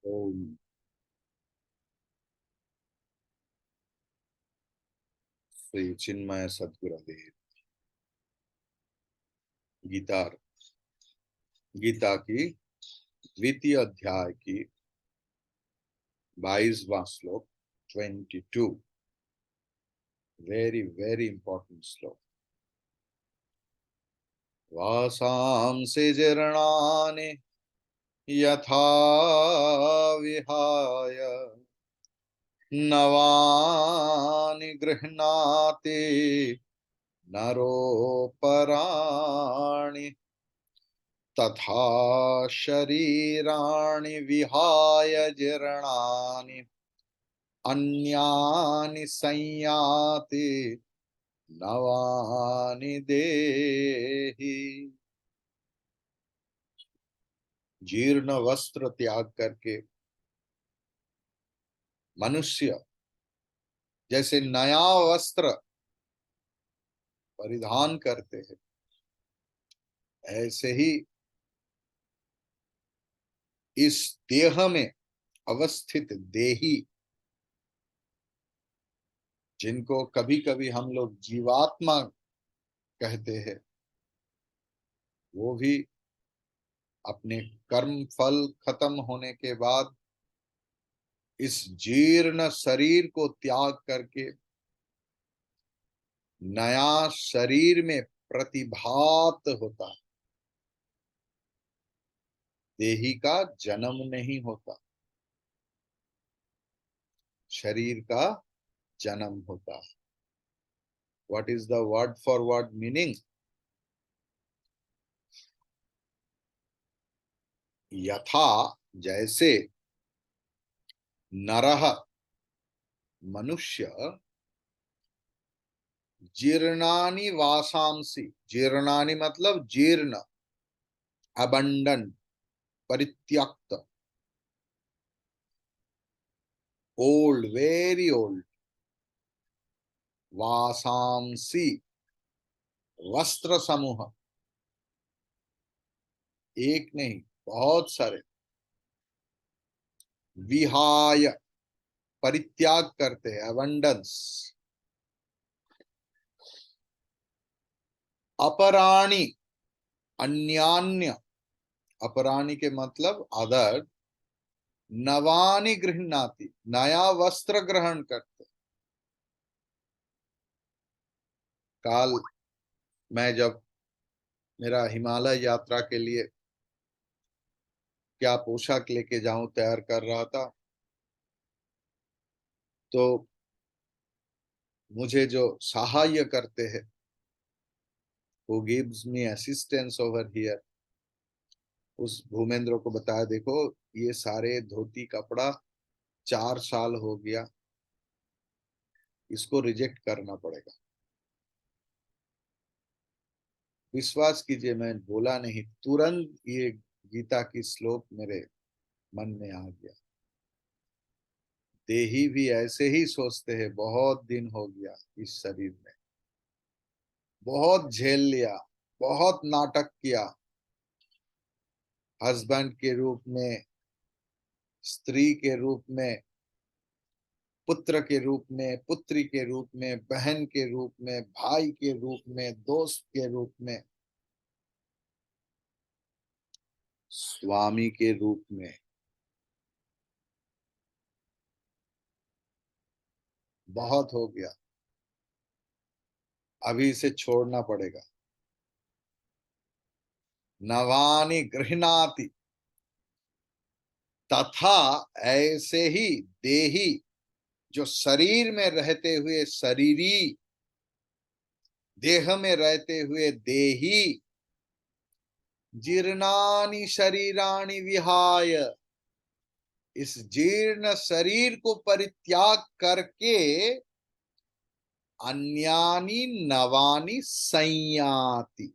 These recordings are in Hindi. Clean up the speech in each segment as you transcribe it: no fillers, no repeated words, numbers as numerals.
ओम श्री चिन्मय सद्गुरुदेव। गीता गीता की द्वितीय अध्याय की 22वां श्लोक 22। वेरी वेरी इंपॉर्टेंट श्लोक। वासांसि जीर्णानि यथा विहाय नवानि गृह्णाति नरोपराणि तथा शरीराणि विहाय जीर्णानि अन्यानि संयाति नवानि देहि। जीर्ण वस्त्र त्याग करके मनुष्य जैसे नया वस्त्र परिधान करते हैं, ऐसे ही इस देह में अवस्थित देही, जिनको कभी कभी हम लोग जीवात्मा कहते हैं, वो भी अपने कर्म फल खत्म होने के बाद इस जीर्ण शरीर को त्याग करके नया शरीर में प्रतिभात होता है। देही का जन्म नहीं होता, शरीर का जन्म होता है। What is the word for word meaning? यथा जैसे, नरह मनुष्य, जीर्णानि वासांसि, जीर्णानि मतलब जीर्ण, अबंडन, परित्यक्त, ओल्ड, वेरी ओल्ड। वासांसि वस्त्र समूह, एक नहीं बहुत सारे। विहाय परित्याग करते हैं, अबंडेंस। अपराणी अन्यान्य, अपराणी के मतलब अदर। नवानि गृह्णाति नया वस्त्र ग्रहण करते। काल मैं जब मेरा हिमालय यात्रा के लिए क्या पोशाक लेके जाऊं तैयार कर रहा था, तो मुझे जो सहाय करते हैं, who gives me assistance over here, उस भूमेंद्र को बताया, देखो ये सारे धोती कपड़ा 4 साल हो गया, इसको रिजेक्ट करना पड़ेगा। विश्वास कीजिए, मैं बोला नहीं, तुरंत ये गीता की श्लोक मेरे मन में आ गया। देही भी ऐसे ही सोचते हैं, बहुत दिन हो गया इस शरीर में, बहुत झेल लिया, बहुत नाटक किया, हस्बैंड के रूप में, स्त्री के रूप में, पुत्र के रूप में, पुत्री के रूप में, बहन के रूप में, भाई के रूप में, दोस्त के रूप में, स्वामी के रूप में। बहुत हो गया, अभी इसे छोड़ना पड़ेगा। नवानि गृह्णाति, तथा ऐसे ही देही, जो शरीर में रहते हुए शरीरी, देह में रहते हुए देही, जीर्णानि शरीराणि विहाय, इस जीर्ण शरीर को परित्याग करके अन्यानि नवानि संयाति।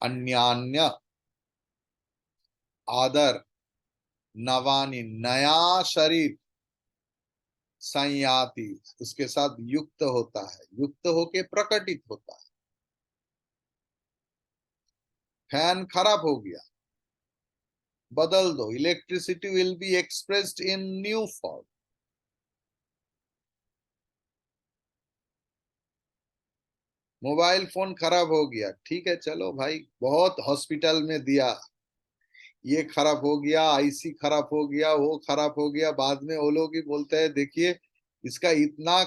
अन्यान्य आदर, नवानि नया शरीर, संयाति उसके साथ युक्त होता है, युक्त होके प्रकटित होता है। फैन खराब हो गया, बदल दो। Electricity will be expressed in new form. Mobile phone खराब हो गया, ठीक है, चलो भाई, बहुत हॉस्पिटल में दिया, ये खराब हो गया, आईसी खराब हो गया, वो खराब हो गया, बाद में वो लोग ही बोलते हैं देखिए इसका इतना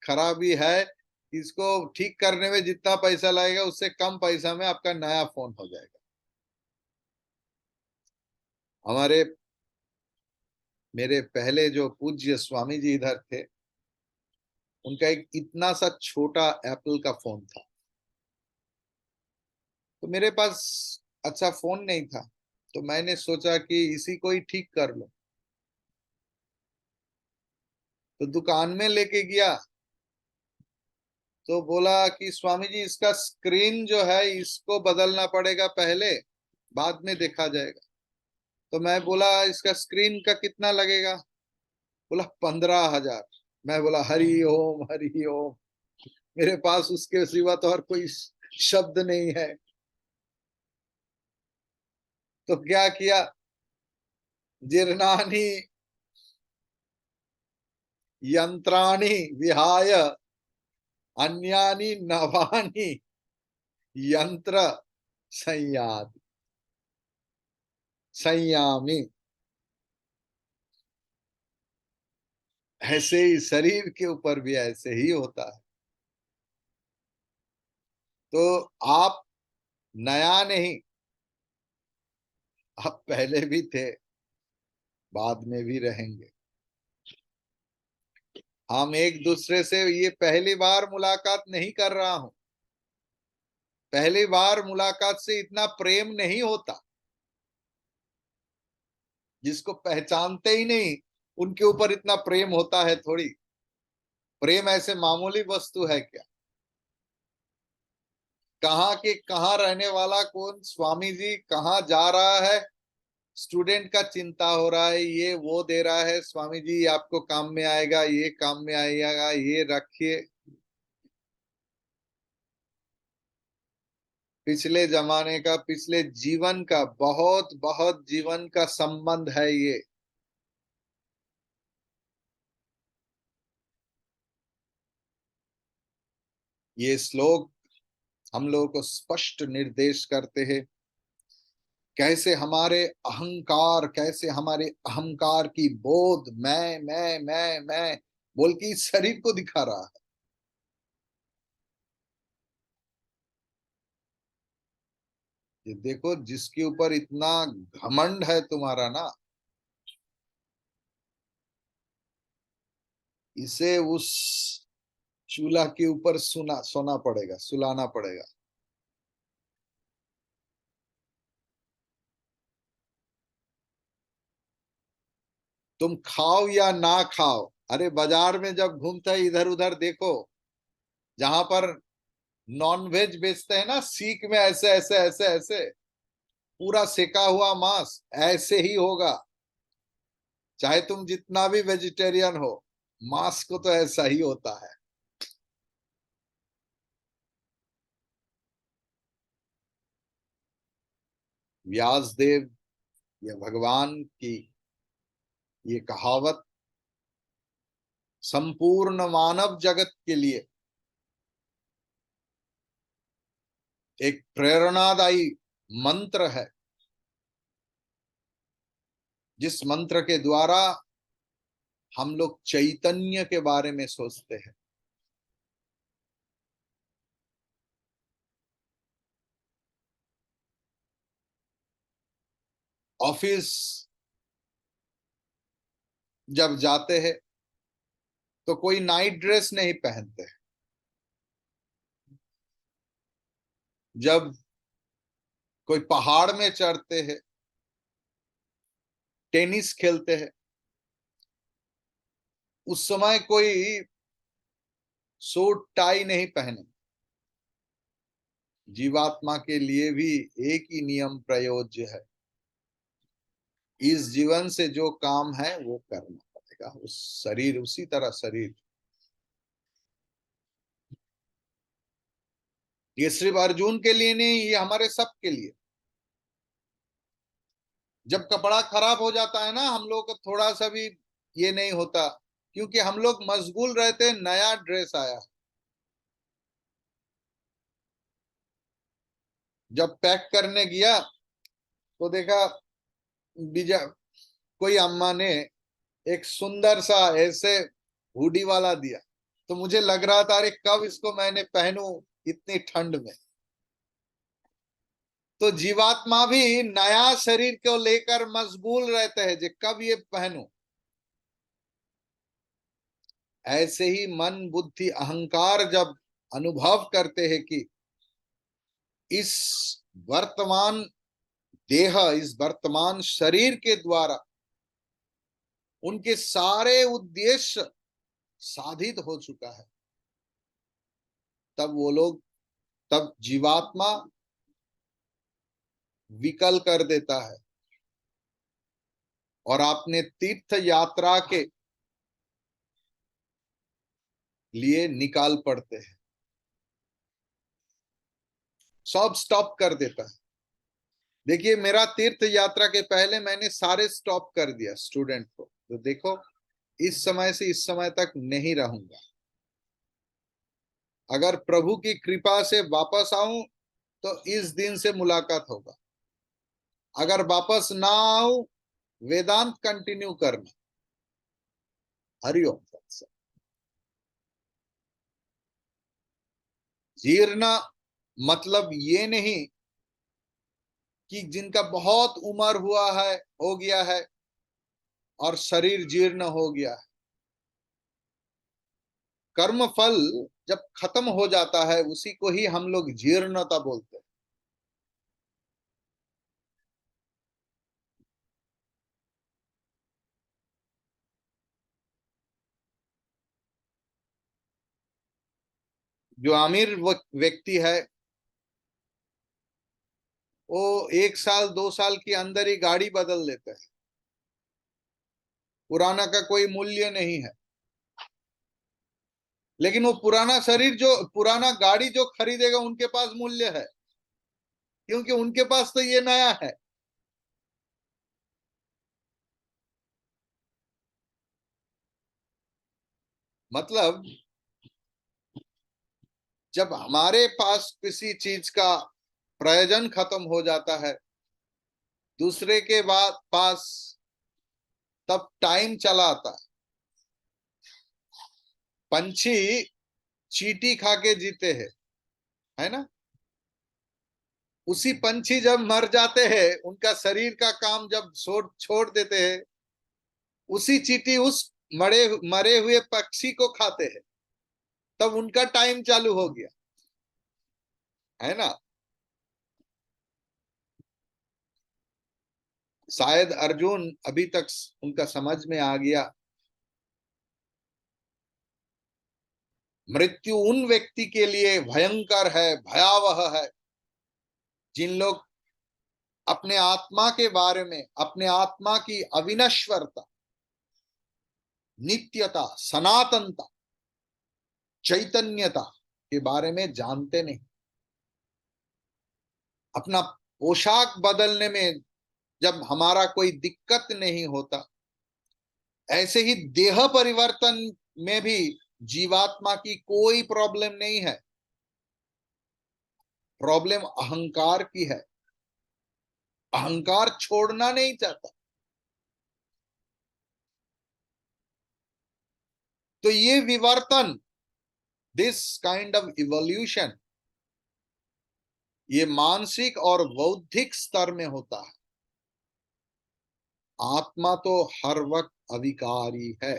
खराबी है, इसको ठीक करने में जितना पैसा लगेगा उससे कम पैसा में आपका नया फोन हो जाएगा। हमारे मेरे पहले जो पूज्य स्वामी जी इधर थे, उनका एक इतना सा छोटा एप्पल का फोन था। तो मेरे पास अच्छा फोन नहीं था, तो मैंने सोचा कि इसी को ही ठीक कर लो। तो दुकान में लेके गया, तो बोला कि स्वामी जी इसका स्क्रीन जो है इसको बदलना पड़ेगा पहले, बाद में देखा जाएगा। तो मैं बोला इसका स्क्रीन का कितना लगेगा? बोला 15,000। मैं बोला हरि ओम हरि ओम, मेरे पास उसके सिवा तो और कोई शब्द नहीं है। तो क्या किया, जीर्णानि यंत्राणि विहाय अन्यानि नवानि यंत्र संयाति संयामी। ऐसे ही शरीर के ऊपर भी ऐसे ही होता है। तो आप नया नहीं, आप पहले भी थे, बाद में भी रहेंगे। हम एक दूसरे से ये पहली बार मुलाकात नहीं कर रहा हूं। पहली बार मुलाकात से इतना प्रेम नहीं होता। जिसको पहचानते ही नहीं उनके ऊपर इतना प्रेम होता है थोड़ी। प्रेम ऐसे मामूली वस्तु है क्या? कहाँ के कहाँ रहने वाला कौन स्वामी जी कहाँ जा रहा है, स्टूडेंट का चिंता हो रहा है, ये वो दे रहा है, स्वामी जी आपको काम में आएगा, ये काम में आएगा, ये रखिए। पिछले जमाने का, पिछले जीवन का, बहुत बहुत जीवन का संबंध है ये। ये श्लोक हम लोगों को स्पष्ट निर्देश करते हैं कैसे हमारे अहंकार, कैसे हमारे अहंकार की बोध, मैं बोल के इस शरीर को दिखा रहा है। ये देखो जिसके ऊपर इतना घमंड है तुम्हारा ना, इसे उस चूल्हा के ऊपर सोना पड़ेगा, सुलाना पड़ेगा। तुम खाओ या ना खाओ, अरे बाजार में जब घूमते है इधर उधर देखो, जहां पर नॉन वेज बेचते हैं ना, सीख में ऐसे ऐसे ऐसे ऐसे पूरा सेका हुआ मांस ऐसे ही होगा। चाहे तुम जितना भी वेजिटेरियन हो, मांस को तो ऐसा ही होता है। व्यासदेव, ये भगवान की ये कहावत संपूर्ण मानव जगत के लिए एक प्रेरणादायी मंत्र है, जिस मंत्र के द्वारा हम लोग चैतन्य के बारे में सोचते हैं। ऑफिस जब जाते हैं तो कोई नाइट ड्रेस नहीं पहनते। जब कोई पहाड़ में चढ़ते हैं, टेनिस खेलते हैं, उस समय कोई सूट टाई नहीं पहने। जीवात्मा के लिए भी एक ही नियम प्रयोज्य है, इस जीवन से जो काम है वो करना पड़ेगा। उस शरीर, उसी तरह शरीर, ये सिर्फ अर्जुन के लिए नहीं, ये हमारे सब के लिए। जब कपड़ा खराब हो जाता है ना, हम लोग को थोड़ा सा भी ये नहीं होता, क्योंकि हम लोग मशगूल रहते हैं, नया ड्रेस आया। जब पैक करने गया तो देखा बीजा कोई अम्मा ने एक सुंदर सा ऐसे हुडी वाला दिया, तो मुझे लग रहा था अरे कब इसको मैंने पहनूं इतनी ठंड में। तो जीवात्मा भी नया शरीर को लेकर मशगूल रहते हैं जे कब ये पहनूं। ऐसे ही मन बुद्धि अहंकार जब अनुभव करते हैं कि इस वर्तमान देह, इस वर्तमान शरीर के द्वारा उनके सारे उद्देश्य साधित हो चुका है, तब वो लोग, तब जीवात्मा विकल कर देता है और अपने तीर्थ यात्रा के लिए निकाल पड़ते हैं, सब स्टॉप कर देता है। देखिए मेरा तीर्थ यात्रा के पहले मैंने सारे स्टॉप कर दिया स्टूडेंट को, तो देखो इस समय से इस समय तक नहीं रहूंगा। अगर प्रभु की कृपा से वापस आऊं तो इस दिन से मुलाकात होगा, अगर वापस ना आऊं वेदांत कंटिन्यू करना। हरिओम। जीर्ण मतलब ये नहीं कि जिनका बहुत उम्र हुआ है, हो गया है और शरीर जीर्ण हो गया है। कर्म फल जब खत्म हो जाता है उसी को ही हम लोग जीर्णता बोलते हैं। जो अमीर व्यक्ति है वो 1 साल 2 साल के अंदर ही गाड़ी बदल लेते हैं, पुराना का कोई मूल्य नहीं है। लेकिन वो पुराना शरीर, जो पुराना गाड़ी जो खरीदेगा उनके पास मूल्य है, क्योंकि उनके पास तो ये नया है। मतलब जब हमारे पास किसी चीज का प्रयोजन खत्म हो जाता है दूसरे के बाद पास, तब टाइम चला आता है। पंछी चींटी खा के जीते हैं, है ना। उसी पंछी जब मर जाते हैं, उनका शरीर का काम जब छोड़ छोड़ देते हैं, उसी चींटी उस मरे मरे हुए पक्षी को खाते हैं, तब उनका टाइम चालू हो गया, है ना। शायद अर्जुन अभी तक उनका समझ में आ गया। मृत्यु उन व्यक्ति के लिए भयंकर है, भयावह है, जिन लोग अपने आत्मा के बारे में, अपने आत्मा की अविनश्वरता, नित्यता, सनातनता, चैतन्यता के बारे में जानते नहीं। अपना पोशाक बदलने में जब हमारा कोई दिक्कत नहीं होता, ऐसे ही देह परिवर्तन में भी जीवात्मा की कोई प्रॉब्लम नहीं है। प्रॉब्लम अहंकार की है, अहंकार छोड़ना नहीं चाहता। तो ये विवर्तन, दिस काइंड ऑफ इवोल्यूशन, ये मानसिक और बौद्धिक स्तर में होता है। आत्मा तो हर वक्त अविकारी है।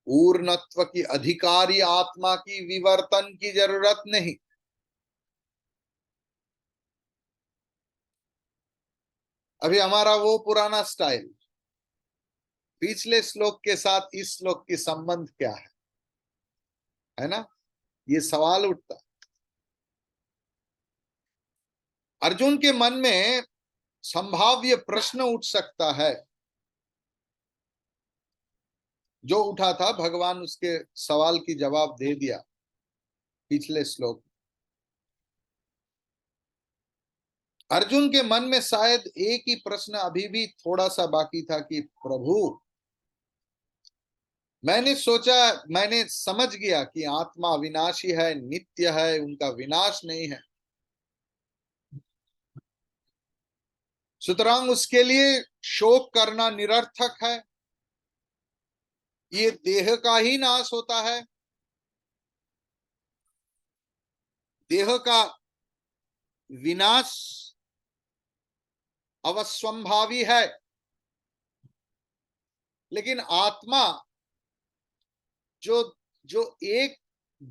पूर्णत्व की अधिकारी आत्मा की विवर्तन की जरूरत नहीं। अभी हमारा वो पुराना स्टाइल, पिछले श्लोक के साथ इस श्लोक की संबंध क्या है ना, ये सवाल उठता। अर्जुन के मन में संभाव्य प्रश्न उठ सकता है, जो उठा था भगवान उसके सवाल की जवाब दे दिया पिछले श्लोक। अर्जुन के मन में शायद एक ही प्रश्न अभी भी थोड़ा सा बाकी था कि प्रभु, मैंने सोचा, मैंने समझ गया कि आत्मा अविनाशी है, नित्य है, उनका विनाश नहीं है, सुतरां उसके लिए शोक करना निरर्थक है। ये देह का ही नाश होता है, देह का विनाश अवश्यंभावी है, लेकिन आत्मा जो जो एक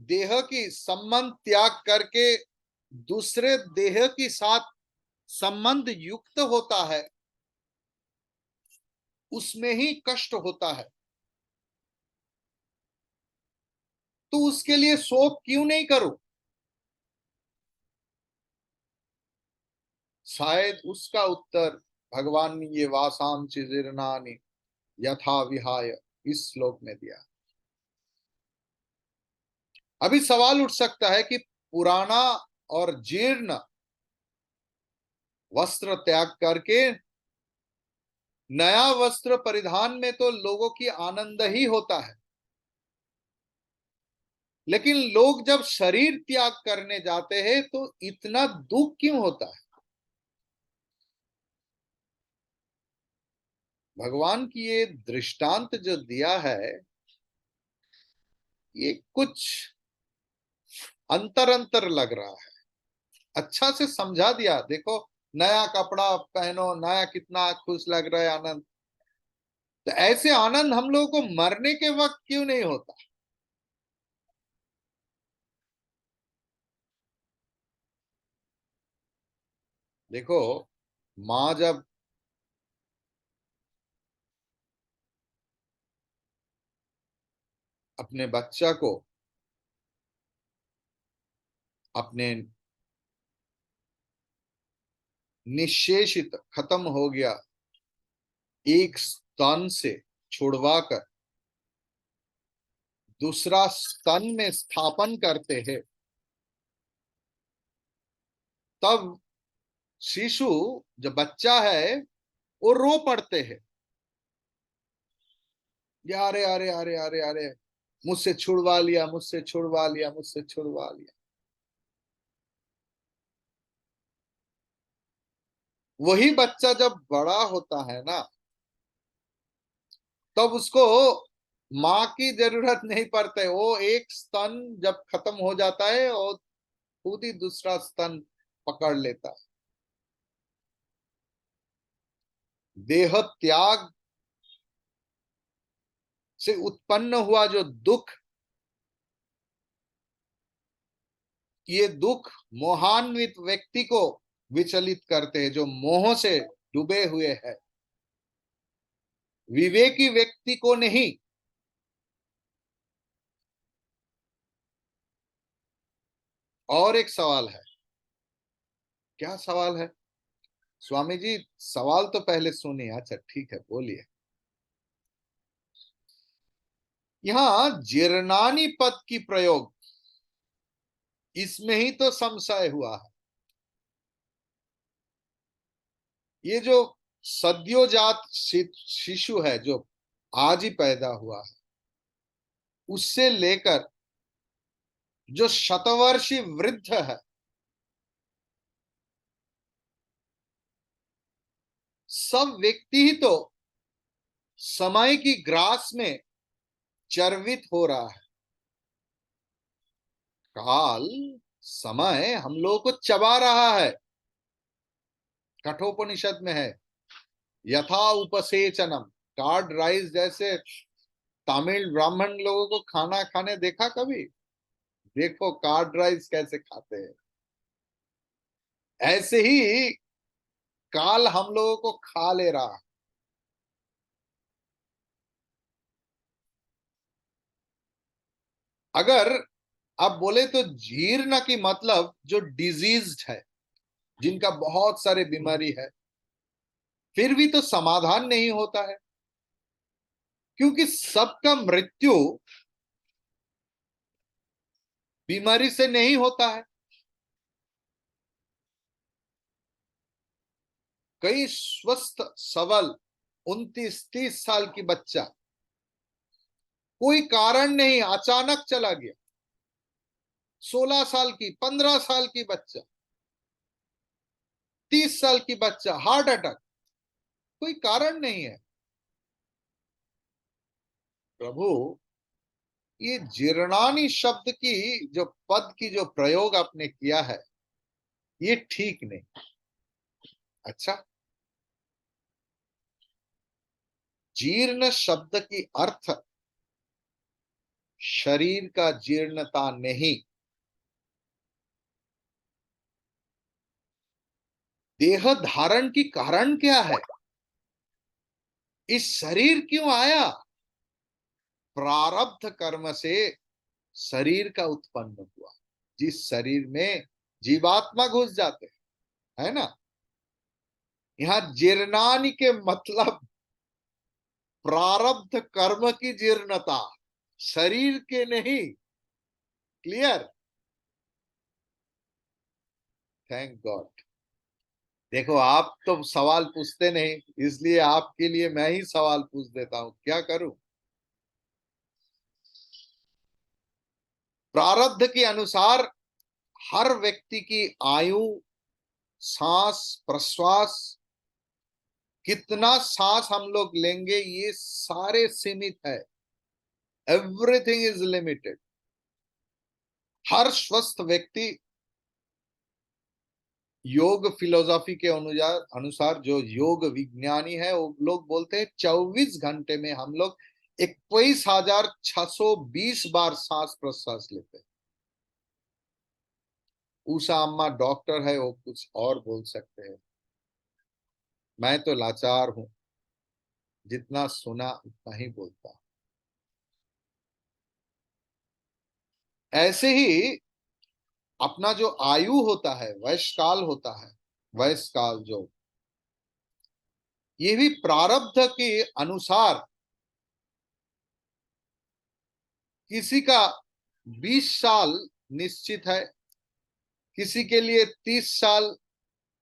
देह की संबंध त्याग करके दूसरे देह के साथ संबंध युक्त होता है, उसमें ही कष्ट होता है। तो उसके लिए शोक क्यों नहीं करो? शायद उसका उत्तर भगवान ने ये वासांचि जीर्णानि यथा विहाय इस श्लोक में दिया। अभी सवाल उठ सकता है कि पुराना और जीर्ण वस्त्र त्याग करके नया वस्त्र परिधान में तो लोगों की आनंद ही होता है, लेकिन लोग जब शरीर त्याग करने जाते हैं तो इतना दुख क्यों होता है? भगवान की ये दृष्टांत जो दिया है, ये कुछ अंतर अंतर लग रहा है। अच्छा से समझा दिया, देखो नया कपड़ा पहनो, नया कितना खुश लग रहा है, आनंद। तो ऐसे आनंद हम लोगों को मरने के वक्त क्यों नहीं होता? देखो, माँ जब अपने बच्चा को अपने निशेषित खत्म हो गया एक स्तन से छुड़वाकर दूसरा स्तन में स्थापन करते हैं, तब शिशु जो बच्चा है वो रो पड़ते हैं, या अरे अरे अरे अरे अरे, मुझसे छुड़वा लिया, मुझसे छुड़वा लिया, मुझसे छुड़वा लिया। वही बच्चा जब बड़ा होता है ना, तब उसको माँ की जरूरत नहीं पड़ती, वो एक स्तन जब खत्म हो जाता है और खुद ही दूसरा स्तन पकड़ लेता है। देह त्याग से उत्पन्न हुआ जो दुख, ये दुख मोहान्वित व्यक्ति को विचलित करते हैं, जो मोह से डूबे हुए हैं, विवेकी व्यक्ति को नहीं। और एक सवाल है। क्या सवाल है? स्वामी जी, सवाल तो पहले सुनिए। अच्छा ठीक है, बोलिए। यहाँ जीर्णानी पद की प्रयोग, इसमें ही तो संशय हुआ है। ये जो सद्योजात शिशु है, जो आज ही पैदा हुआ है, उससे लेकर जो शतवर्षी वृद्ध है, सब व्यक्ति ही तो समय की ग्रास में चर्वित हो रहा है। काल, समय हम लोगों को चबा रहा है। कठोपनिषद में है, यथा उपसेचनम, कार्ड राइस जैसे तमिल ब्राह्मण लोगों को खाना खाने देखा कभी? देखो कार्ड राइस कैसे खाते हैं। ऐसे ही काल हम लोगों को खा ले रहा। अगर आप बोले तो जीर्ण की मतलब जो डिजीज्ड है, जिनका बहुत सारे बीमारी है, फिर भी तो समाधान नहीं होता है, क्योंकि सबका मृत्यु बीमारी से नहीं होता है। कई स्वस्थ सबल 29-30 साल की बच्चा, कोई कारण नहीं अचानक चला गया। 16 साल की, 15 साल की बच्चा, 30 साल की बच्चा, हार्ट अटैक, कोई कारण नहीं है। प्रभु, ये जीर्णानी शब्द की जो पद की जो प्रयोग आपने किया है, ये ठीक नहीं। अच्छा, जीर्ण शब्द की अर्थ शरीर का जीर्णता नहीं, देह धारण की कारण क्या है? इस शरीर क्यों आया? प्रारब्ध कर्म से शरीर का उत्पन्न हुआ, जिस शरीर में जीवात्मा घुस जाते हैं, है ना। यहां जीर्णानि के मतलब प्रारब्ध कर्म की जीर्णता, शरीर के नहीं। क्लियर? Thank God. देखो, आप तो सवाल पूछते नहीं, इसलिए आपके लिए मैं ही सवाल पूछ देता हूं, क्या करूं। प्रारब्ध के अनुसार हर व्यक्ति की आयु, सांस प्रश्वास, कितना सांस हम लोग लेंगे, ये सारे सीमित है। Everything is limited. हर स्वस्थ व्यक्ति योग फिलोसॉफी के अनुसार जो योग विज्ञानी है, वो लोग बोलते हैं 24 घंटे में हम लोग 21,620 बार सांस प्रश्वास लेते हैं। उषा अम्मा डॉक्टर है, वो कुछ और बोल सकते हैं। मैं तो लाचार हूं, जितना सुना उतना ही बोलता। ऐसे ही अपना जो आयु होता है, वयस्काल होता है, वयस्काल जो, ये भी प्रारब्ध के अनुसार किसी का 20 साल निश्चित है, किसी के लिए 30 साल,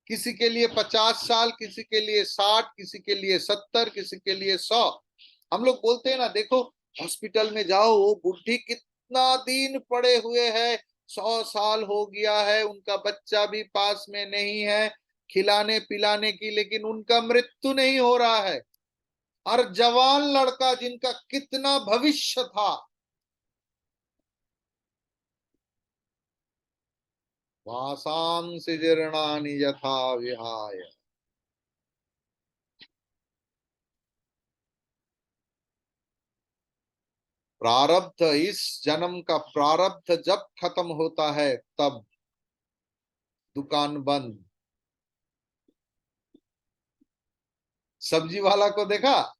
किसी के लिए 50 साल, किसी के लिए 60, किसी के लिए 70, किसी के लिए 100। हम लोग बोलते हैं ना, देखो हॉस्पिटल में जाओ, वो बुढ़ी कितना दिन पड़े हुए है, 100 साल हो गया है, उनका बच्चा भी पास में नहीं है खिलाने पिलाने की, लेकिन उनका मृत्यु नहीं हो रहा है। और जवान लड़का जिनका कितना भविष्य था, वासांसि जीर्णानि यथा विहाय। प्रारब्ध, इस जन्म का प्रारब्ध जब खत्म होता है, तब दुकान बंद। सब्जी वाला को देखा,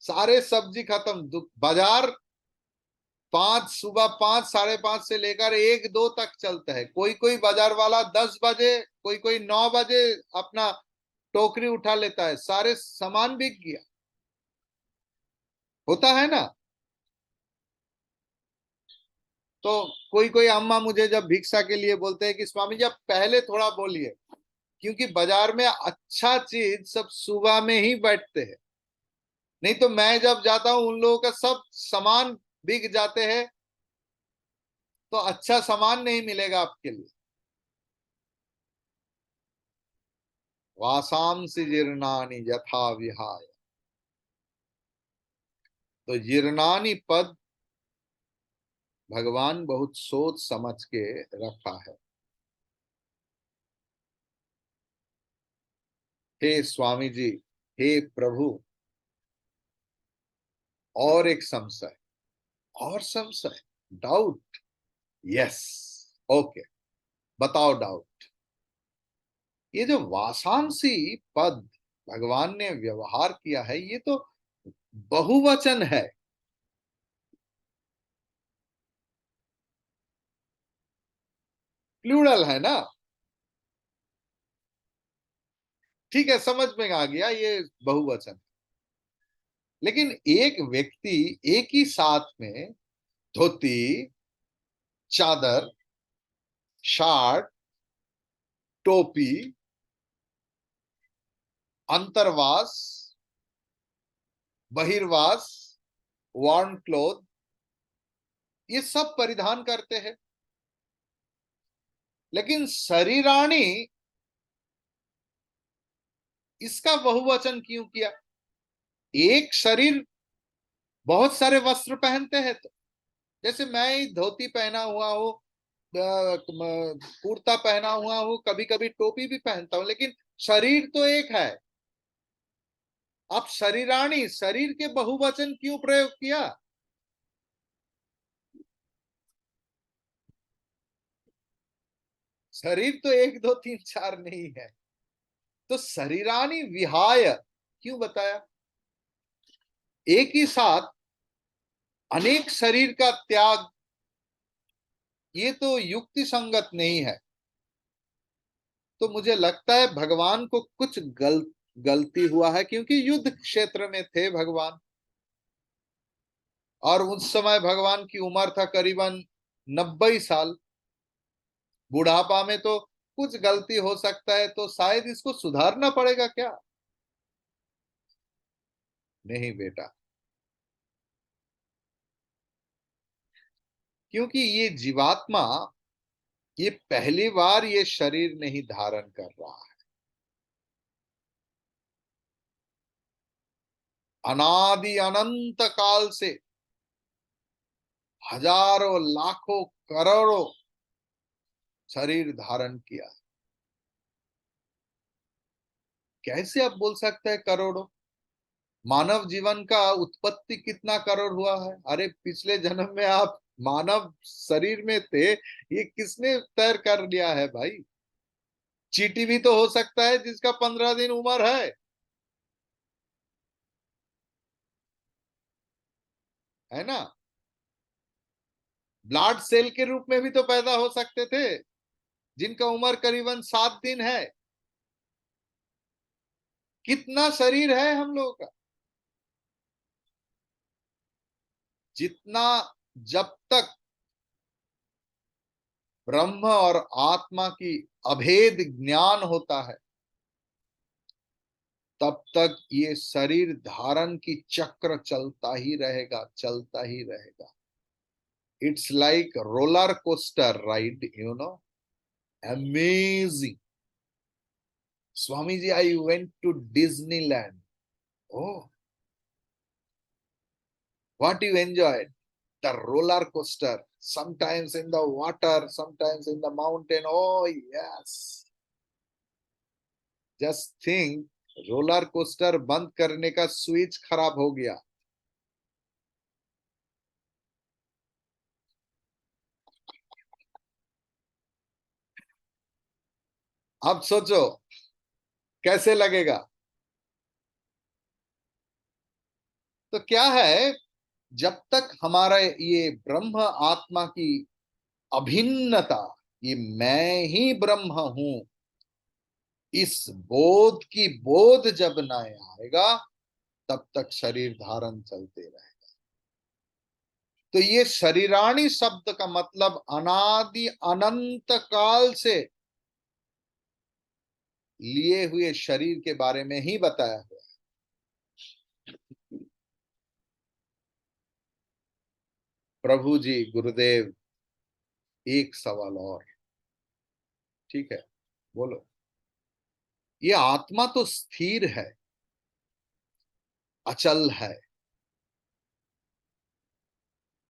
सारे सब्जी खत्म, बाजार 5, सुबह 5, 5:30 से लेकर 1-2 तक चलता है। कोई कोई बाजार वाला 10 बजे, कोई कोई 9 बजे अपना टोकरी उठा लेता है, सारे सामान बिक गया। होता है ना। तो कोई कोई अम्मा मुझे जब भिक्षा के लिए बोलते हैं कि स्वामी जी आप पहले थोड़ा बोलिए, क्योंकि बाजार में अच्छा चीज सब सुबह में ही बैठते हैं, नहीं तो मैं जब जाता हूं उन लोगों का सब सामान बिक जाते हैं, तो अच्छा सामान नहीं मिलेगा आपके लिए। वासांसि जीर्णानि यथा विहाय। तो जीर्णानि पद भगवान बहुत सोच समझ के रखा है। हे स्वामी जी, हे प्रभु, और एक संशय, और संशय, डाउट। यस, ओके, बताओ डाउट। ये जो वासांसी पद भगवान ने व्यवहार किया है, ये तो बहुवचन है। प्लूरल है ना। ठीक है, समझ में आ गया ये बहुवचन। लेकिन एक व्यक्ति एक ही साथ में धोती, चादर, शर्ट, टोपी, अंतर्वास, बहिर्वास, वार्म क्लोथ, ये सब परिधान करते हैं। लेकिन शरीराणी, इसका बहुवचन क्यों किया? एक शरीर बहुत सारे वस्त्र पहनते हैं, तो जैसे मैं ही धोती पहना हुआ हूँ, कुर्ता पहना हुआ हूँ, कभी कभी टोपी भी पहनता हूं, लेकिन शरीर तो एक है। अब शरीराणी, शरीर के बहुवचन क्यों प्रयोग किया? शरीर तो एक दो तीन चार नहीं है, तो शरीरानी विहाय क्यों बताया? एक ही साथ अनेक शरीर का त्याग, ये तो युक्ति संगत नहीं है। तो मुझे लगता है भगवान को कुछ गलती हुआ है, क्योंकि युद्ध क्षेत्र में थे भगवान, और उस समय भगवान की उम्र था करीबन 90 साल। बुढ़ापा में तो कुछ गलती हो सकता है, तो शायद इसको सुधारना पड़ेगा क्या? नहीं बेटा, क्योंकि ये जीवात्मा, ये पहली बार ये शरीर नहीं धारण कर रहा है। अनादि अनंत काल से हजारों लाखों करोड़ों शरीर धारण किया। कैसे आप बोल सकते हैं करोड़ों? मानव जीवन का उत्पत्ति कितना करोड़ हुआ है? अरे पिछले जन्म में आप मानव शरीर में थे, ये किसने तय कर लिया है भाई? चींटी भी तो हो सकता है जिसका 15 दिन उम्र है ना? ब्लड सेल के रूप में भी तो पैदा हो सकते थे, जिनका उम्र करीबन 7 दिन है। कितना शरीर है हम लोगों का? जितना, जब तक ब्रह्म और आत्मा की अभेद ज्ञान होता है, तब तक ये शरीर धारण की चक्र चलता ही रहेगा, चलता ही रहेगा। It's like roller coaster ride, amazing. Swami ji, I went to Disneyland. Oh, what you enjoyed? the roller coaster, sometimes in the water, sometimes in the mountain. Oh yes, just think, roller coaster बंद करने का स्विच खराब हो गया। अब सोचो कैसे लगेगा? तो क्या है, जब तक हमारा ये ब्रह्म आत्मा की अभिन्नता, ये मैं ही ब्रह्म हूं, इस बोध की बोध जब न आएगा, तब तक शरीर धारण चलते रहे। तो ये शरीराणी शब्द का मतलब अनादि अनंत काल से लिए हुए शरीर के बारे में ही बताया हुआ है। प्रभु जी, गुरुदेव, एक सवाल और। ठीक है, बोलो। ये आत्मा तो स्थिर है, अचल है,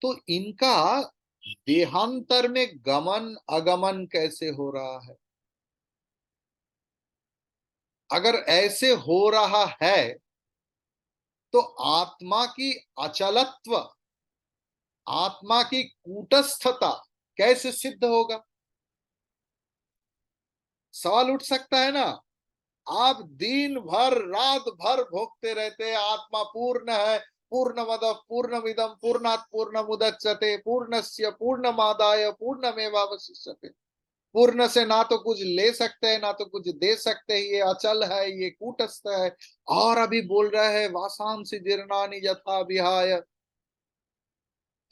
तो इनका देहांतर में गमन अगमन कैसे हो रहा है? अगर ऐसे हो रहा है, तो आत्मा की अचलत्व, आत्मा की कूटस्थता कैसे सिद्ध होगा? सवाल उठ सकता है ना? आप दिन भर रात भर भोगते रहते हैं, आत्मा पूर्ण है, पूर्णमद पूर्णमिदम पूर्णात् पूर्णमुदच्यते पूर्णस्य पूर्णमादाय पूर्णमेवावशिष्यते। पूर्ण से ना तो कुछ ले सकते हैं, ना तो कुछ दे सकते हैं, ये अचल है, ये कूटस्थ है। और अभी बोल रहा है वासांसी जीर्णानि यथा विहाय,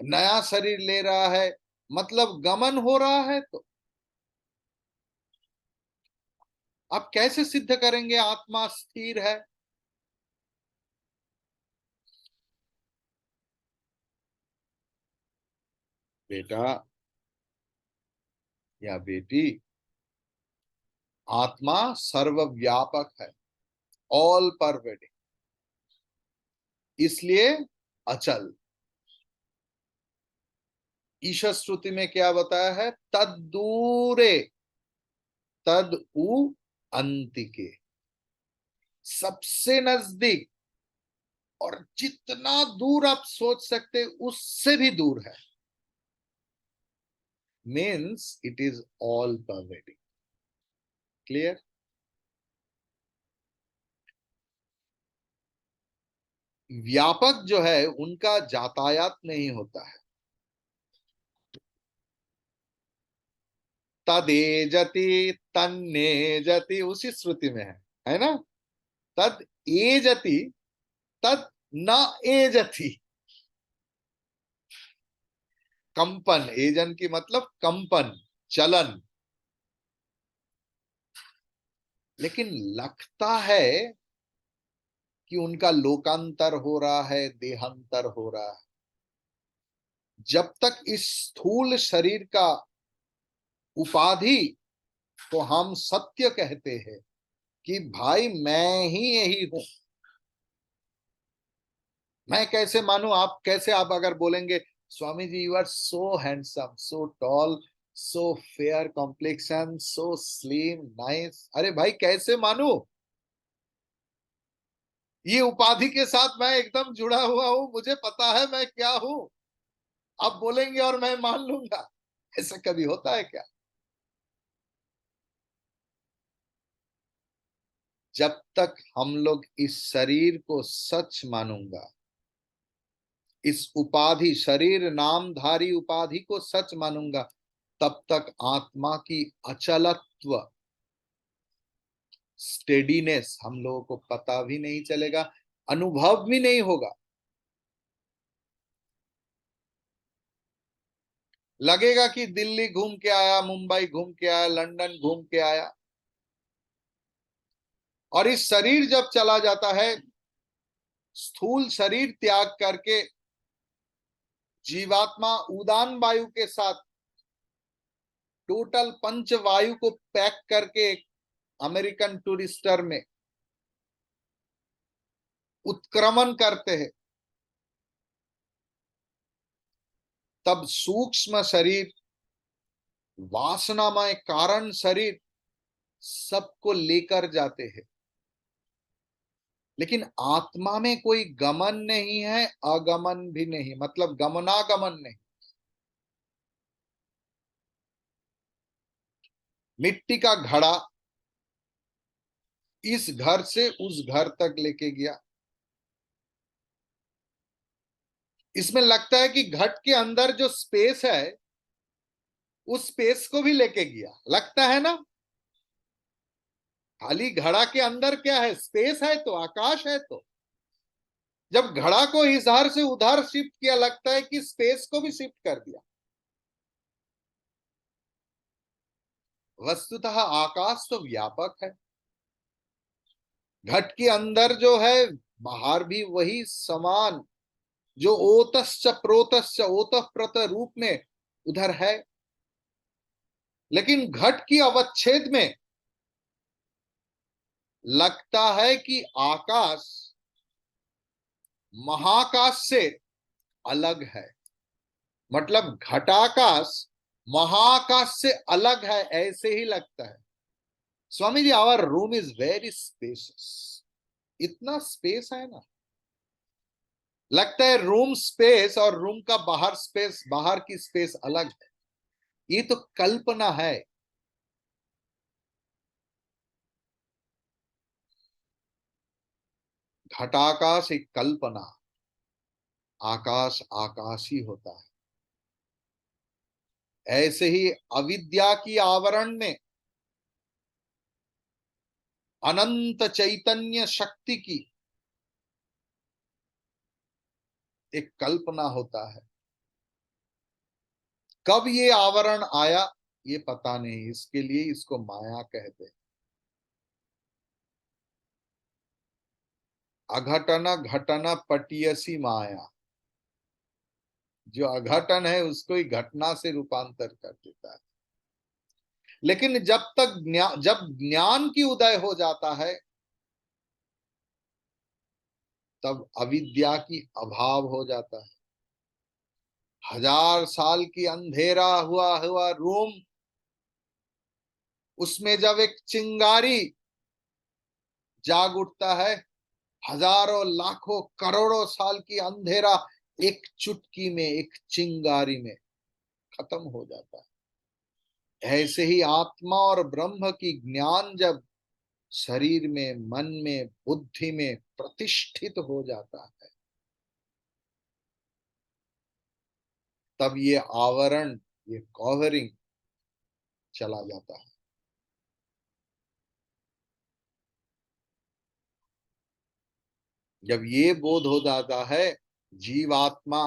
नया शरीर ले रहा है, मतलब गमन हो रहा है। तो आप कैसे सिद्ध करेंगे आत्मा स्थिर है? बेटा या बेटी, आत्मा सर्वव्यापक है, ऑल परवेडिंग, इसलिए अचल। ईशा श्रुति में क्या बताया है? तद दूरे तद उ अंतिके, सबसे नजदीक, और जितना दूर आप सोच सकते उससे भी दूर है। Means it is all pervading. Clear? व्यापक जो है उनका यातायात नहीं होता है। तदेजति तन्नेजति उसी श्रुति में है ना? तद एजति तद न एजति। कंपन, एजन की मतलब कंपन, चलन। लेकिन लगता है कि उनका लोकांतर हो रहा है, देहांतर हो रहा है। जब तक इस स्थूल शरीर का उपाधि को हम सत्य कहते हैं कि भाई मैं ही यही हूं, मैं कैसे मानूं? आप कैसे, आप अगर बोलेंगे Swami ji you are so handsome, so tall, so fair complexion, so slim nice, अरे भाई कैसे मानूं? ये उपाधि के साथ मैं एकदम जुड़ा हुआ हूं, मुझे पता है मैं क्या हूं। आप बोलेंगे और मैं मान लूंगा, ऐसा कभी होता है क्या? जब तक हम लोग इस शरीर को सच मानूंगा, इस उपाधि, शरीर नामधारी उपाधि को सच मानूंगा, तब तक आत्मा की अचलत्व, स्टेडीनेस हम लोगों को पता भी नहीं चलेगा, अनुभव भी नहीं होगा। लगेगा कि दिल्ली घूम के आया, मुंबई घूम के आया, लंदन घूम के आया। और इस शरीर जब चला जाता है, स्थूल शरीर त्याग करके जीवात्मा उदान वायु के साथ टोटल पंच वायु को पैक करके अमेरिकन टूरिस्टर में उत्क्रमण करते हैं, तब सूक्ष्म शरीर, वासनामय कारण शरीर सबको लेकर जाते हैं। लेकिन आत्मा में कोई गमन नहीं है, अगमन भी नहीं, मतलब गमनागमन नहीं। मिट्टी का घड़ा इस घर से उस घर तक लेके गया, इसमें लगता है कि घट के अंदर जो स्पेस है उस स्पेस को भी लेके गया, लगता है ना? खाली घड़ा के अंदर क्या है? स्पेस है, तो आकाश है। तो जब घड़ा को इधर से उधर शिफ्ट किया, लगता है कि स्पेस को भी शिफ्ट कर दिया। वस्तुतः आकाश तो व्यापक है, घट के अंदर जो है, बाहर भी वही समान, जो ओतश्च प्रोतश्च ओतप्रोत रूप में उधर है। लेकिन घट की अवच्छेद में लगता है कि आकाश महाकाश से अलग है, मतलब घटाकाश महाकाश से अलग है, ऐसे ही लगता है। Swami ji our room is very spacious, इतना स्पेस है ना, लगता है रूम स्पेस और रूम का बाहर स्पेस, बाहर की स्पेस अलग है। ये तो कल्पना है। घटाकाश एक कल्पना, आकाश आकाश ही होता है। ऐसे ही अविद्या की आवरण में अनंत चैतन्य शक्ति की एक कल्पना होता है। कब ये आवरण आया ये पता नहीं, इसके लिए इसको माया कहते हैं। अघटन घटन पटियसी माया, जो अघटन है उसको ही घटना से रूपांतर कर देता है। लेकिन जब ज्ञान की उदय हो जाता है, तब अविद्या की अभाव हो जाता है। 1000 साल की अंधेरा हुआ हुआ रूम, उसमें जब एक चिंगारी जाग उठता है, हजारों लाखों करोड़ों साल की अंधेरा एक चुटकी में, एक चिंगारी में खत्म हो जाता है। ऐसे ही आत्मा और ब्रह्म की ज्ञान जब शरीर में, मन में, बुद्धि में प्रतिष्ठित हो जाता है, तब ये आवरण, ये कवरिंग चला जाता है। जब ये बोध हो जाता है जीवात्मा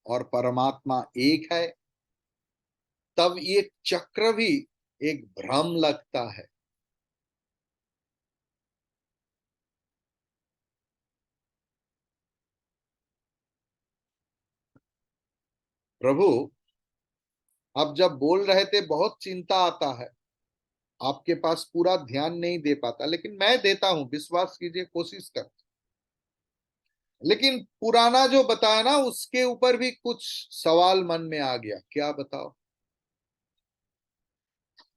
और परमात्मा एक है, तब ये चक्र भी एक भ्रम लगता है। प्रभु अब जब बोल रहे थे, बहुत चिंता आता है, आपके पास पूरा ध्यान नहीं दे पाता, लेकिन मैं देता हूं, विश्वास कीजिए, कोशिश कर। लेकिन पुराना जो बताया ना, उसके ऊपर भी कुछ सवाल मन में आ गया। क्या बताओ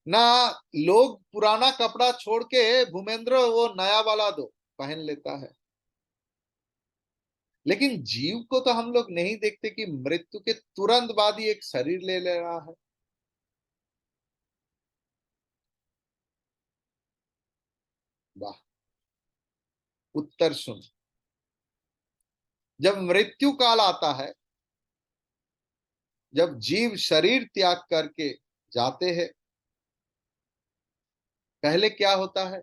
ना, लोग पुराना कपड़ा छोड़ के भूमेंद्र वो नया वाला दो पहन लेता है। लेकिन जीव को तो हम लोग नहीं देखते कि मृत्यु के तुरंत बाद ही एक शरीर ले ले रहा है। वाह, उत्तर सुन। जब मृत्यु काल आता है, जब जीव शरीर त्याग करके जाते हैं, पहले क्या होता है?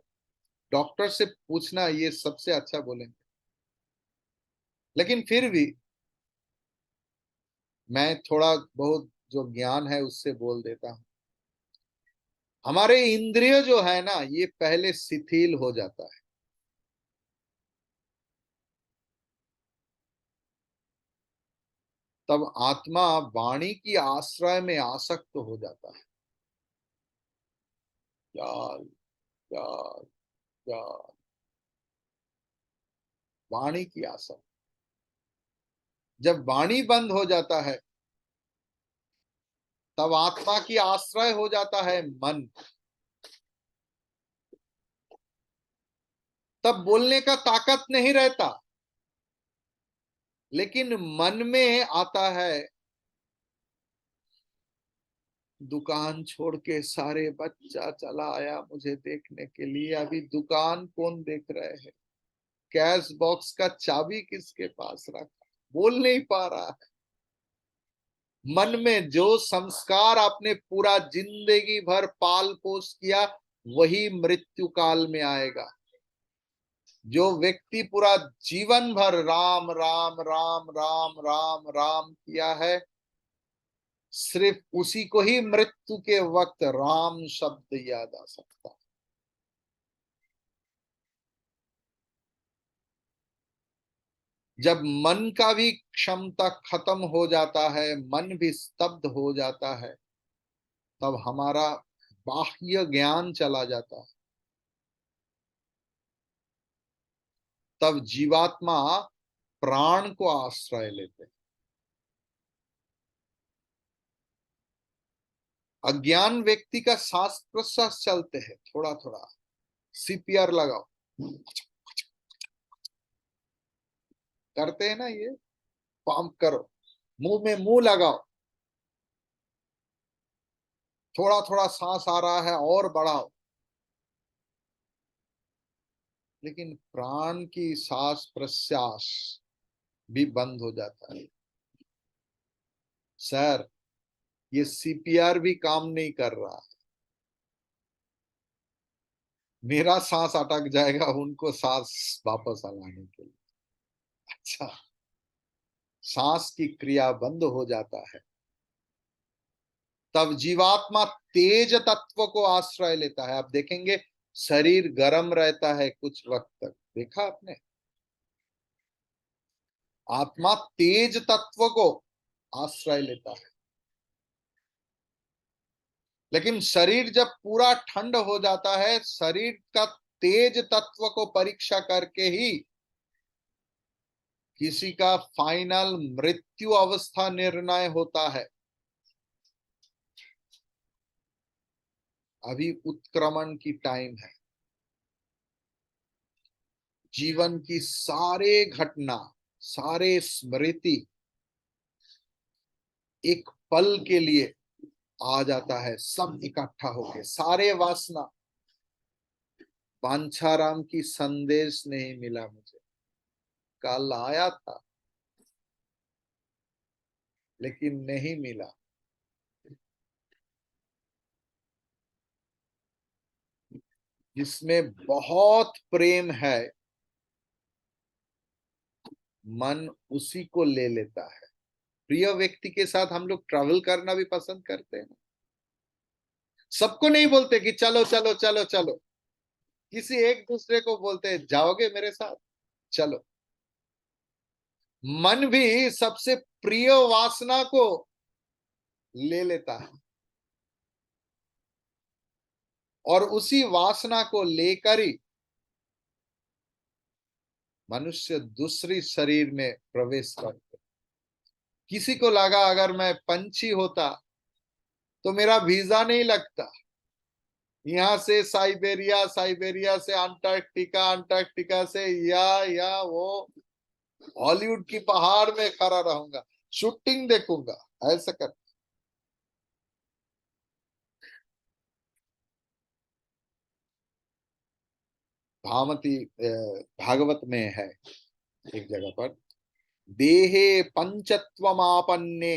डॉक्टर से पूछना, ये सबसे अच्छा बोलेंगे। लेकिन फिर भी मैं थोड़ा बहुत जो ज्ञान है उससे बोल देता हूं। हमारे इंद्रिय जो है ना, ये पहले शिथिल हो जाता है। तब आत्मा वाणी की आश्रय में आसक्त हो जाता है। यार, यार, यार, वाणी की आसक्त। जब वाणी बंद हो जाता है, तब आत्मा की आश्रय हो जाता है मन। तब बोलने का ताकत नहीं रहता, लेकिन मन में आता है, दुकान छोड़ के सारे बच्चा चला आया मुझे देखने के लिए, अभी दुकान कौन देख रहे हैं? कैश बॉक्स का चाबी किसके पास रखा? बोल नहीं पा रहा है। मन में जो संस्कार आपने पूरा जिंदगी भर पाल पोस किया, वही मृत्यु काल में आएगा। जो व्यक्ति पूरा जीवन भर राम राम राम राम राम राम किया है, सिर्फ उसी को ही मृत्यु के वक्त राम शब्द याद आ सकता है। जब मन का भी क्षमता खत्म हो जाता है, मन भी स्तब्ध हो जाता है, तब हमारा बाह्य ज्ञान चला जाता है। तब जीवात्मा प्राण को आश्रय लेते हैं। अज्ञान व्यक्ति का सांस प्रश्वास चलते हैं, थोड़ा थोड़ा सीपीआर लगाओ, करते हैं ना ये, पंप करो, मुंह में मुंह लगाओ, थोड़ा थोड़ा सांस आ रहा है और बढ़ाओ। लेकिन प्राण की सांस प्रश्वास भी बंद हो जाता है। सर, ये सीपीआर भी काम नहीं कर रहा। मेरा सांस अटक जाएगा उनको सांस वापस लाने के लिए। अच्छा, सांस की क्रिया बंद हो जाता है, तब जीवात्मा तेज तत्व को आश्रय लेता है। आप देखेंगे शरीर गर्म रहता है कुछ वक्त तक, देखा आपने? आत्मा तेज तत्व को आश्रय लेता है, लेकिन शरीर जब पूरा ठंड हो जाता है, शरीर का तेज तत्व को परीक्षा करके ही किसी का फाइनल मृत्यु अवस्था निर्णय होता है। अभी उत्क्रमण की टाइम है। जीवन की सारे घटना, सारे स्मृति एक पल के लिए आ जाता है, सब इकट्ठा होके, सारे वासना। बांछाराम की संदेश नहीं मिला मुझे, कल आया था लेकिन नहीं मिला। जिसमें बहुत प्रेम है, मन उसी को ले लेता है। प्रिय व्यक्ति के साथ हम लोग ट्रैवल करना भी पसंद करते हैं। सबको नहीं बोलते कि चलो चलो चलो चलो, किसी एक दूसरे को बोलते हैं जाओगे मेरे साथ, चलो। मन भी सबसे प्रिय वासना को ले लेता है और उसी वासना को लेकर ही मनुष्य दूसरी शरीर में प्रवेश करते। किसी को लगा अगर मैं पंछी होता तो मेरा वीजा नहीं लगता, यहाँ से साइबेरिया, साइबेरिया से अंटार्कटिका, अंटार्कटिका से या वो हॉलीवुड की पहाड़ में खड़ा रहूंगा, शूटिंग देखूंगा, ऐसा कर। भामती भागवत में है एक जगह पर, देहे पंचत्वमापन्ने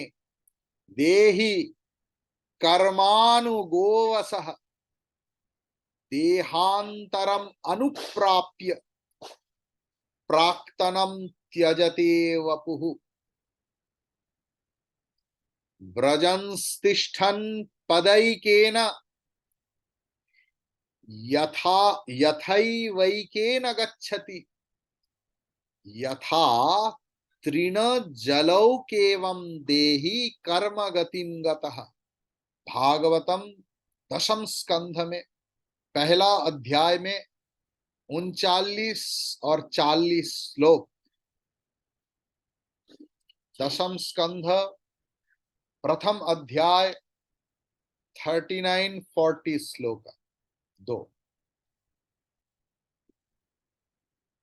देहि कर्मानुगोवसः देहांतरम अनुप्राप्य प्राक्तनम त्यजते वपुः व्रजंस्तिष्ठन् पदैकेन यथा यथैवैकेन गच्छति यथा तृण जलौकेवं देहि कर्म गतिं गतः। भागवतम 10 स्कंध में पहला अध्याय में 39 और 40 श्लोक, 10 स्कंध प्रथम अध्याय 39-40 श्लोक, दो।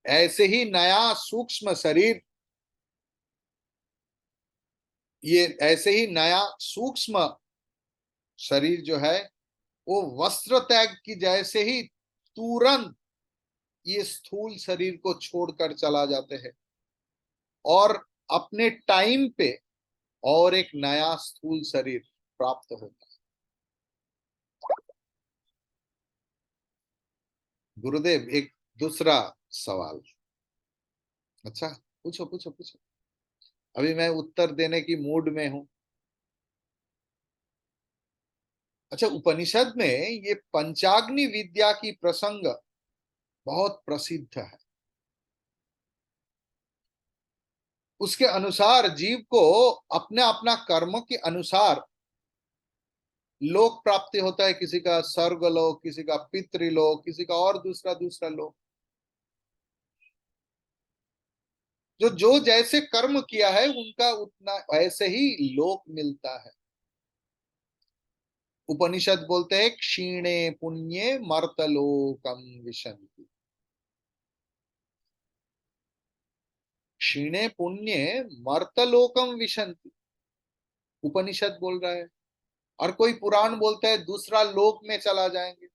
ऐसे ही नया सूक्ष्म शरीर, ये ऐसे ही नया सूक्ष्म शरीर जो है वो वस्त्र त्याग की जैसे ही तुरंत ये स्थूल शरीर को छोड़कर चला जाते हैं और अपने टाइम पे और एक नया स्थूल शरीर प्राप्त होता है। गुरुदेव एक दूसरा सवाल। अच्छा, पूछो पूछो पूछो, अभी मैं उत्तर देने की मूड में हूं। अच्छा, उपनिषद में ये पंचाग्नि विद्या की प्रसंग बहुत प्रसिद्ध है। उसके अनुसार जीव को अपने अपना कर्म के अनुसार लोक प्राप्ति होता है, किसी का स्वर्ग लोक, किसी का पितृलोक, किसी का और दूसरा दूसरा लोक। जो जो जैसे कर्म किया है उनका उतना ऐसे ही लोक मिलता है। उपनिषद बोलते हैं क्षीणे पुण्ये मर्तलोकम विशन्ति। क्षीणे पुण्ये मर्तलोकम विशन्ति, उपनिषद बोल रहा है। और कोई पुराण बोलता है दूसरा लोक में चला जाएंगे।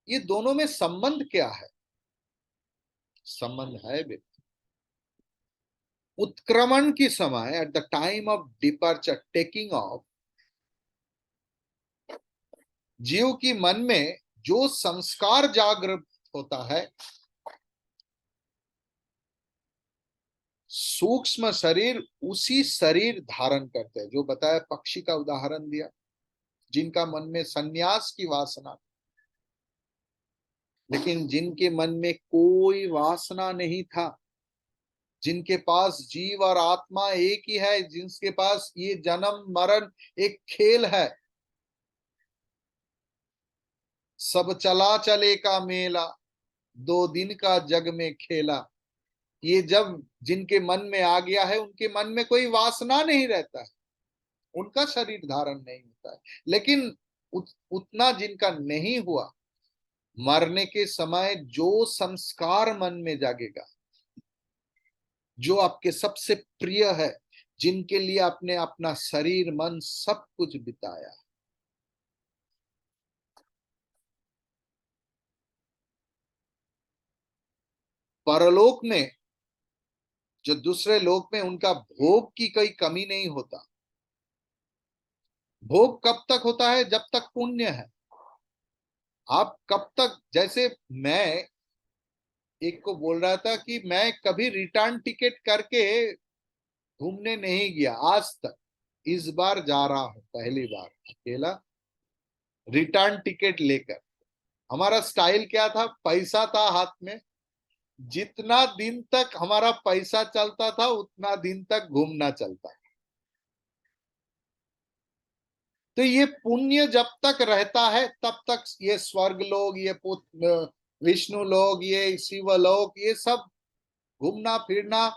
ये दोनों में संबंध क्या है? संबंध है भी, उत्क्रमण की समय, at the time of departure, taking of, जीव की मन में जो संस्कार जागृत होता है, सूक्ष्म शरीर उसी शरीर धारण करते हैं। जो बताया, पक्षी का उदाहरण दिया, जिनका मन में सन्यास की वासना, लेकिन जिनके मन में कोई वासना नहीं था, जिनके पास जीव और आत्मा एक ही है, जिनके पास ये जन्म मरण एक खेल है, सब चला चले का मेला, 2 दिन का जग में खेला, ये जब जिनके मन में आ गया है, उनके मन में कोई वासना नहीं रहता है, उनका शरीर धारण नहीं होता है। लेकिन उतना जिनका नहीं हुआ, मरने के समय जो संस्कार मन में जागेगा, जो आपके सबसे प्रिय है, जिनके लिए आपने अपना शरीर मन सब कुछ बिताया, परलोक में, जो दूसरे लोक में, उनका भोग की कोई कमी नहीं होता। भोग कब तक होता है? जब तक पुण्य है। आप कब तक, जैसे मैं एक को बोल रहा था कि मैं कभी रिटर्न टिकट करके घूमने नहीं गया आज तक, इस बार जा रहा हूं, पहली बार अकेला रिटर्न टिकट लेकर। हमारा स्टाइल क्या था? पैसा था हाथ में, जितना दिन तक हमारा पैसा चलता था उतना दिन तक घूमना चलता। तो ये पुण्य जब तक रहता है तब तक ये स्वर्ग लोग, ये विष्णु लोग, ये शिव लोग, ये सब घूमना फिरना,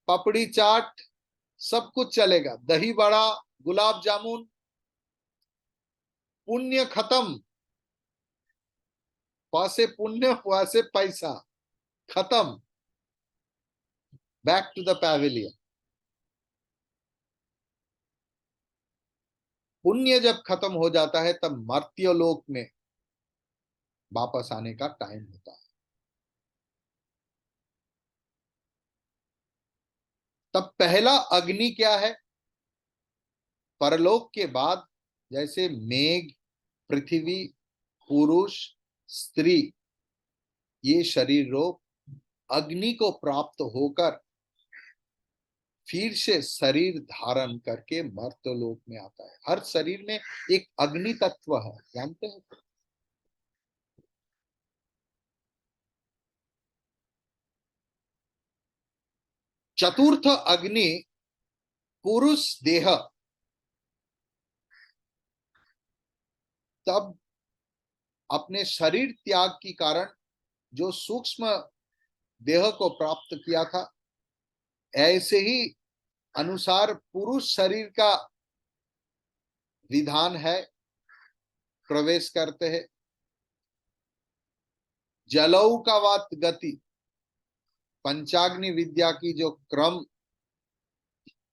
पपड़ी चाट, सब कुछ चलेगा, दही बड़ा, गुलाब जामुन। पुण्य खत्म, पैसे पुण्य, वैसे पैसा खत्म, बैक टू द पैविलियन। पुण्य जब खत्म हो जाता है तब मर्त्य लोक में वापस आने का टाइम होता है। तब पहला अग्नि क्या है? परलोक के बाद जैसे मेघ, पृथ्वी, पुरुष, स्त्री, ये शरीर रूप अग्नि को प्राप्त होकर फिर से शरीर धारण करके मर्त्यलोक में आता है। हर शरीर में एक अग्नि तत्व है, जानते हैं? चतुर्थ अग्नि पुरुष देह, तब अपने शरीर त्याग के कारण जो सूक्ष्म देह को प्राप्त किया था, ऐसे ही अनुसार पुरुष शरीर का विधान है, प्रवेश करते हैं। जलऊ का वात गति, पंचाग्नि विद्या की जो क्रम,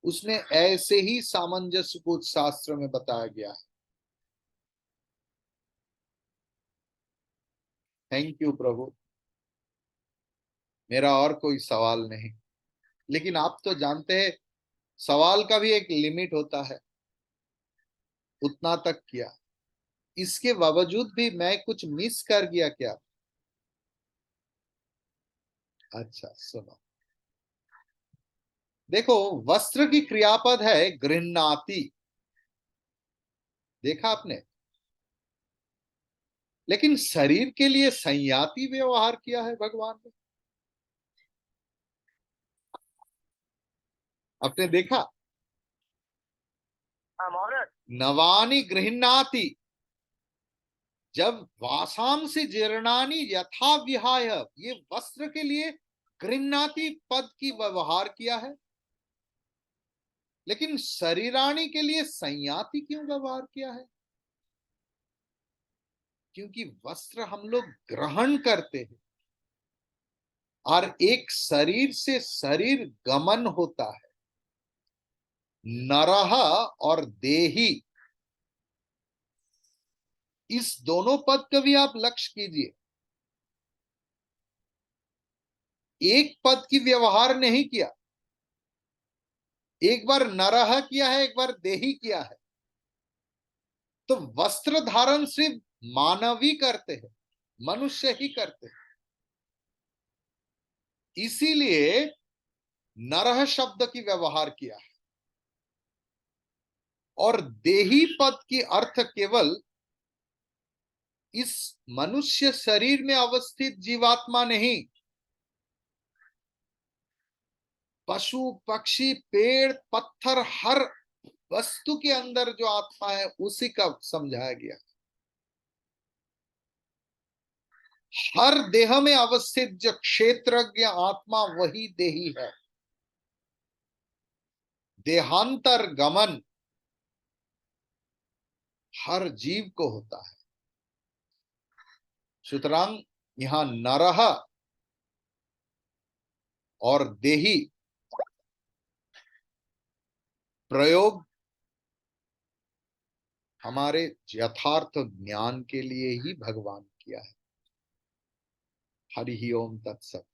उसमें ऐसे ही सामंजस्य कुछ शास्त्र में बताया गया है। थैंक यू प्रभु, मेरा और कोई सवाल नहीं। लेकिन आप तो जानते हैं सवाल का भी एक लिमिट होता है, उतना तक किया। इसके बावजूद भी मैं कुछ मिस कर गया क्या? अच्छा सुनो, देखो, वस्त्र की क्रियापद है गृह्णाति, देखा आपने? लेकिन शरीर के लिए संयाति व्यवहार किया है भगवान ने, आपने देखा? नवानि गृह्णाति, जब वासाम से जीर्णानि यथा विहाय, ये वस्त्र के लिए गृह्णाति पद की व्यवहार किया है। लेकिन शरीराणी के लिए संयाति क्यों व्यवहार किया है? क्योंकि वस्त्र हम लोग ग्रहण करते हैं और एक शरीर से शरीर गमन होता है। नरह और देही, इस दोनों पद का भी आप लक्ष्य कीजिए। एक पद की व्यवहार नहीं किया, एक बार नरह किया है, एक बार देही किया है। तो वस्त्र धारण सिर्फ मानव ही करते हैं, मनुष्य ही करते हैं। इसीलिए नरह शब्द की व्यवहार किया है। और देही पद की अर्थ केवल इस मनुष्य शरीर में अवस्थित जीवात्मा नहीं, पशु पक्षी पेड़ पत्थर हर वस्तु के अंदर जो आत्मा है उसी का समझाया गया। हर देह में अवस्थित जो क्षेत्रज्ञ आत्मा वही देही है। देहांतर गमन हर जीव को होता है। सुतरां यहां नरह और देही प्रयोग हमारे यथार्थ ज्ञान के लिए ही भगवान किया है। हरि ओम तत्सत।